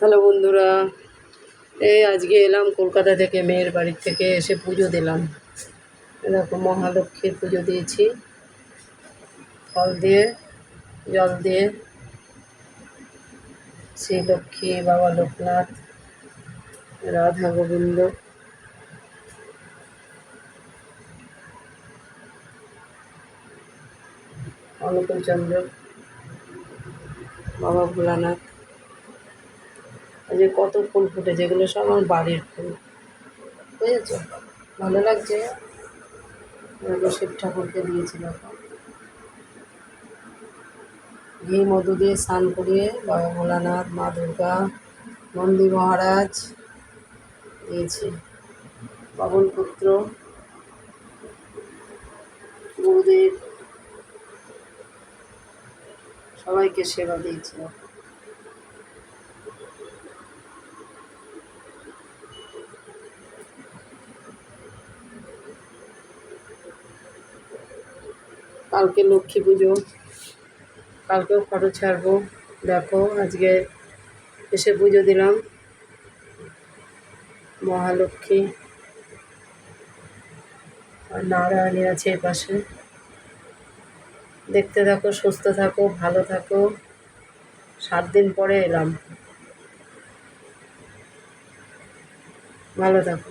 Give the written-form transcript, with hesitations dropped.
Hello বন্ধুরা, এই আজকে এলাম কলকাতা থেকে, মেয়ের বাড়ির থেকে এসে পুজো দিলাম। এরকম মহালক্ষ্মীর পুজো দিয়েছি, ফল দিয়ে, জল দিয়ে। শ্রী লক্ষ্মী, বাবা লোকনাথ, রাধা গোবিন্দ, অনুকূলচন্দ্র, বাবা ভোলানাথ। আজকে কত ফুল ফুটেছে, এগুলো সব আমার বাড়ির ফুল, বুঝেছো? ভালো লাগছে। শিব ঠাকুরকে দিয়েছিলাম ঘি মধু দিয়ে স্নান করিয়ে, বাবা ভোলানাথ, মা দুর্গা, নন্দী মহারাজ দিয়েছি, পবন পুত্র, গুরুদেব, সবাইকে সেবা দিয়েছিলাম। কালকে লক্ষ্মী পুজো, কালকেও ফটো ছাড়বো। দেখো, আজকে এসে পুজো দিলাম মহালক্ষ্মী, আর নারায়ণী আছে এপাশে। দেখতে থাকো, সুস্থ থাকো, ভালো থাকো। 7 দিন পরে এলাম, ভালো থাকো।